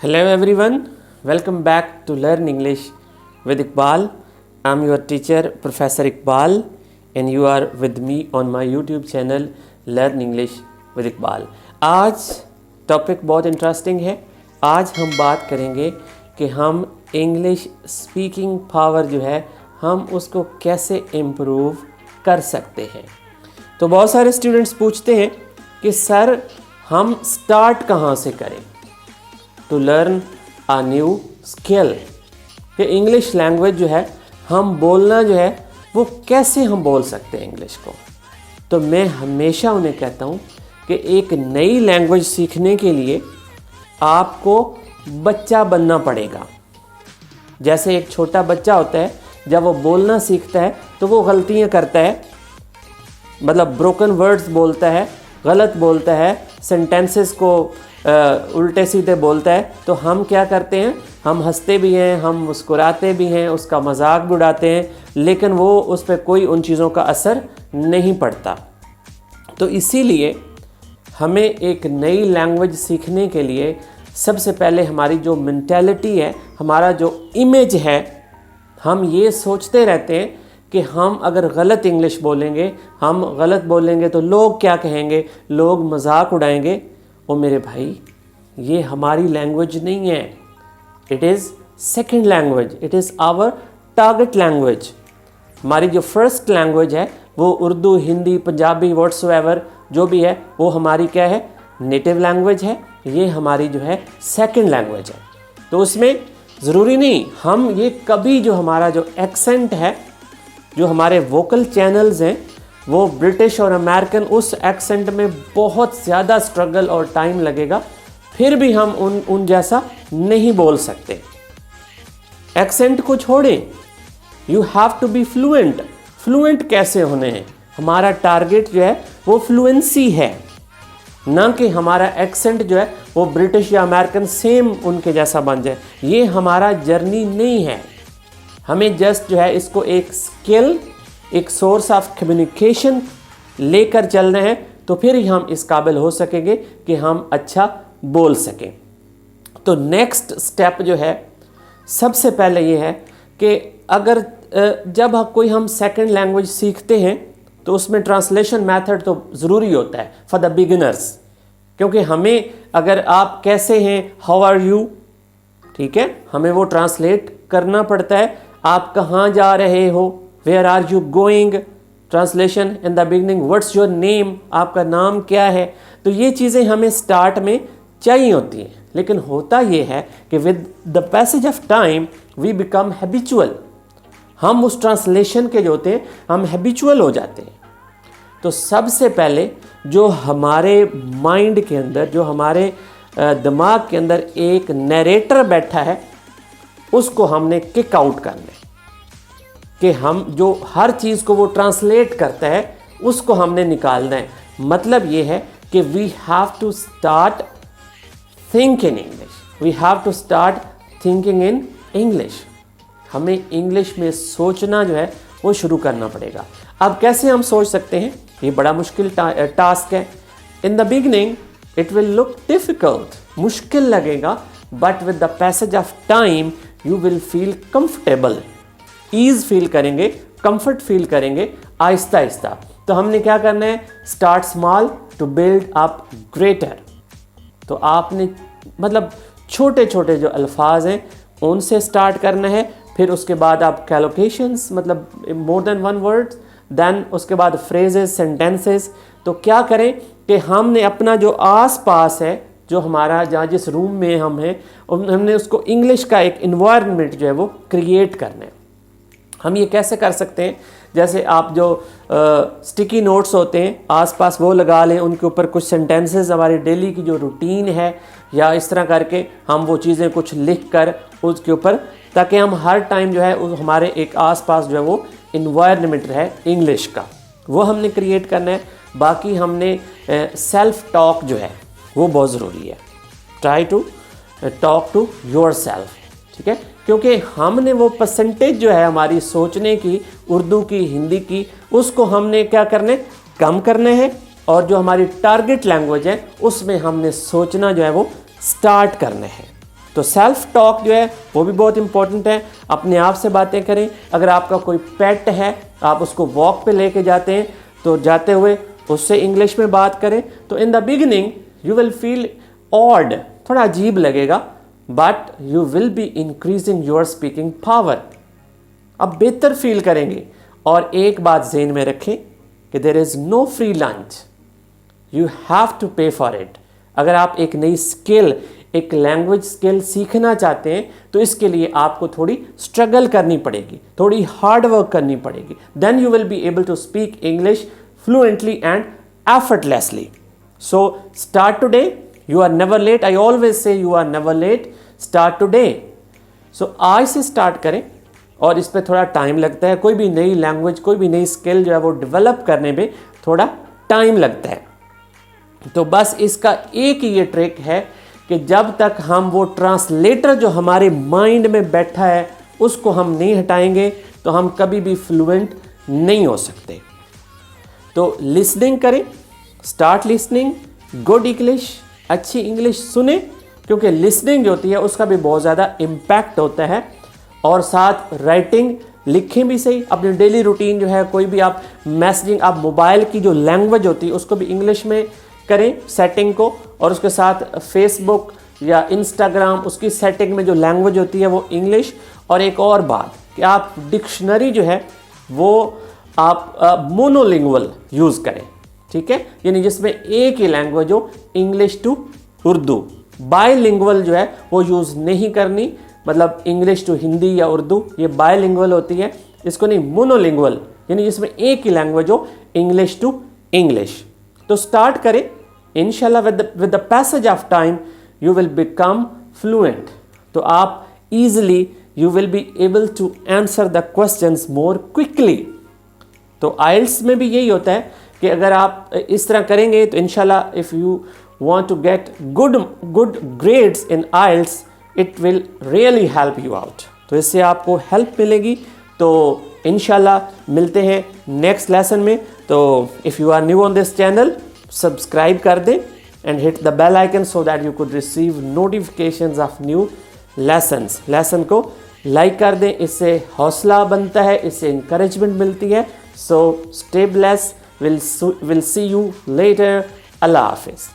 Hello everyone, welcome back to Learn English with Iqbal. I'm your teacher Professor Iqbal and you are with me on my YouTube channel Learn English with Iqbal. आज topic बहुत interesting है। आज हम बात करेंगे कि हम English speaking power जो है हम उसको कैसे इम्प्रूव कर सकते हैं। तो बहुत सारे स्टूडेंट्स पूछते हैं कि सर हम स्टार्ट कहाँ से करें to learn a new skill, कि इंग्लिश लैंग्वेज जो है हम बोलना जो है वो कैसे हम बोल सकते हैं इंग्लिश को। तो मैं हमेशा उन्हें कहता हूँ कि एक नई लैंग्वेज सीखने के लिए आपको बच्चा बनना पड़ेगा। जैसे एक छोटा बच्चा होता है, जब वो बोलना सीखता है तो वो गलतियाँ करता है, मतलब ब्रोकन वर्ड्स बोलता है, गलत बोलता है, सेंटेंसेस को उल्टे सीधे बोलता है। तो हम क्या करते हैं, हम हंसते भी हैं, हम मुस्कुराते भी हैं, उसका मजाक भी उड़ाते हैं, लेकिन वो उस पर कोई उन चीज़ों का असर नहीं पड़ता। तो इसीलिए हमें एक नई लैंग्वेज सीखने के लिए सबसे पहले हमारी जो मेंटालिटी है, हमारा जो इमेज है, हम ये सोचते रहते हैं कि हम अगर गलत इंग्लिश बोलेंगे, हम गलत बोलेंगे तो लोग क्या कहेंगे, लोग मजाक उड़ाएंगे। ओ मेरे भाई, ये हमारी लैंग्वेज नहीं है, it is second language, it is our target language. हमारी जो फर्स्ट लैंग्वेज है वो उर्दू, हिंदी, पंजाबी, व्हाट्सएवर जो भी है वो हमारी क्या है, नेटिव लैंग्वेज है। ये हमारी जो है सेकंड लैंग्वेज है। तो उसमें ज़रूरी नहीं हम ये कभी जो हमारा जो एक्सेंट है, जो हमारे वोकल चैनल्स हैं वो ब्रिटिश और अमेरिकन, उस एक्सेंट में बहुत ज़्यादा स्ट्रगल और टाइम लगेगा, फिर भी हम उन जैसा नहीं बोल सकते। एक्सेंट को छोड़ें, you have to be fluent. Fluent कैसे होने हैं, हमारा टारगेट जो है वो फ्लुएंसी है, ना कि हमारा एक्सेंट जो है वो ब्रिटिश या अमेरिकन सेम उनके जैसा बन जाए। ये हमारा जर्नी नहीं है। हमें जस्ट जो है इसको एक स्किल, एक सोर्स ऑफ कम्युनिकेशन लेकर चलना है, तो फिर ही हम इस काबिल हो सकेंगे कि हम अच्छा बोल सकें। तो नेक्स्ट स्टेप जो है सबसे पहले ये है कि अगर जब कोई हम सेकंड लैंग्वेज सीखते हैं तो उसमें ट्रांसलेशन मेथड तो ज़रूरी होता है फॉर द बिगिनर्स, क्योंकि हमें अगर आप कैसे हैं, हाउ आर यू, ठीक है, हमें वो ट्रांसलेट करना पड़ता है। आप कहाँ जा रहे हो, where are you going, translation in the beginning, what's your name, आपका नाम क्या है। तो ये चीज़ें हमें स्टार्ट में चाहिए होती हैं, लेकिन होता ये है कि with the passage of time we become habitual. हम उस ट्रांसलेशन के जो होते हैं हम हैबिचुअल हो जाते हैं। तो सबसे पहले जो हमारे माइंड के अंदर, जो हमारे दिमाग के अंदर एक नरेटर बैठा है, उसको हमने किक आउट करना है, कि हम जो हर चीज़ को वो ट्रांसलेट करता है उसको हमने निकालना है। मतलब ये है कि we have to start think in English, we have to start thinking in English. हमें इंग्लिश में सोचना जो है वो शुरू करना पड़ेगा। अब कैसे हम सोच सकते हैं, ये बड़ा मुश्किल टास्क है। In the beginning it will look difficult, मुश्किल लगेगा, but with the passage of time you will feel comfortable, ease feel करेंगे, कंफर्ट फील करेंगे आहिस्ता आहिस्ता। तो हमने क्या करना है, start small to build up greater. तो आपने मतलब छोटे छोटे जो अल्फाज हैं उनसे स्टार्ट करना है, फिर उसके बाद आप कैलोकेशंस, मतलब more than one word, then उसके बाद फ्रेजेस, सेंटेंसेस। तो क्या करें कि हमने अपना जो आस पास है, जो हमारा जहाँ जिस रूम में हम हैं, हमने उसको इंग्लिश का एक इन्वायरमेंट जो है वो क्रिएट करना है। हम ये कैसे कर सकते हैं, जैसे आप जो स्टिकी नोट्स होते हैं आसपास वो लगा लें, उनके ऊपर कुछ सेंटेंसेस, हमारी डेली की जो रूटीन है, या इस तरह करके हम वो चीज़ें कुछ लिख कर उसके ऊपर, ताकि हम हर टाइम जो है उस हमारे एक आसपास जो है वो इन्वायरमेंट है इंग्लिश का, वो हमने क्रिएट करना है। बाकी हमने सेल्फ टॉक जो है वो बहुत ज़रूरी है। Try to talk to yourself, ठीक है, क्योंकि हमने वो परसेंटेज जो है हमारी सोचने की, उर्दू की, हिंदी की, उसको हमने क्या करने, कम करने हैं, और जो हमारी टारगेट लैंग्वेज है उसमें हमने सोचना जो है वो स्टार्ट करना है। तो सेल्फ टॉक जो है वो भी बहुत इंपॉर्टेंट है। अपने आप से बातें करें। अगर आपका कोई पेट है, आप उसको वॉक पे लेके जाते हैं, तो जाते हुए उससे इंग्लिश में बात करें। तो in the beginning you will feel odd, थोड़ा अजीब लगेगा, but you will be increasing your speaking power. अब बेहतर फील करेंगे। और एक बात ज़हन में रखें कि there is no free lunch, you have to pay for it. अगर आप एक नई स्किल, एक लैंग्वेज स्किल सीखना चाहते हैं तो इसके लिए आपको थोड़ी स्ट्रगल करनी पड़ेगी, थोड़ी हार्ड वर्क करनी पड़ेगी। Then you will be able to speak English fluently and effortlessly. So start today, you are never late. I always say you are never late, start today. So आज से start करें। और इस पर थोड़ा time लगता है। कोई भी नई लैंग्वेज, कोई भी नई स्किल जो है वो डेवलप करने में थोड़ा टाइम लगता है। तो बस इसका एक ही ये ट्रिक है कि जब तक हम वो ट्रांसलेटर जो हमारे माइंड में बैठा है उसको हम नहीं हटाएंगे तो हम कभी भी फ्लुएंट नहीं हो सकते। तो लिसनिंग करें, स्टार्ट लिसनिंग गुड इंग्लिश, अच्छी इंग्लिश सुने, क्योंकि लिसनिंग जो होती है उसका भी बहुत ज़्यादा इम्पैक्ट होता है। और साथ राइटिंग, लिखें भी सही। अपनी डेली रूटीन जो है, कोई भी आप मैसेजिंग, आप मोबाइल की जो लैंग्वेज होती है उसको भी इंग्लिश में करें सेटिंग को। और उसके साथ फेसबुक या इंस्टाग्राम, उसकी सेटिंग में जो लैंग्वेज होती है वो इंग्लिश। और एक और बात कि आप डिक्शनरी जो है वो आप मोनोलिंगुअल यूज़ करें, ठीक है, यानी जिसमें एक ही लैंग्वेज हो, इंग्लिश टू उर्दू। बायलिंगुअल जो है वो यूज़ नहीं करनी, मतलब इंग्लिश टू हिंदी या उर्दू, ये बायलिंगुअल होती है। इसको नहीं, मोनोलिंगुअल, यानी जिसमें एक ही लैंग्वेज हो, इंग्लिश टू इंग्लिश। तो स्टार्ट करें इंशाल्लाह। With the passage of time you will become fluent. तो आप easily you will be able to answer the questions more quickly. तो आइल्स में भी यही होता है कि अगर आप इस तरह करेंगे तो इंशाल्लाह if you want to get good grades in IELTS, it will really help you out. तो इससे आपको हेल्प मिलेगी। तो इंशाल्लाह मिलते हैं नेक्स्ट लेसन में। तो if you are new on this channel, subscribe कर दें and hit the bell icon so that you could receive notifications of new lessons. Lesson को लाइक कर दें, इससे हौसला बनता है, इससे इंकरेजमेंट मिलती है। So stay blessed, will see you later. Allah हाफिज़।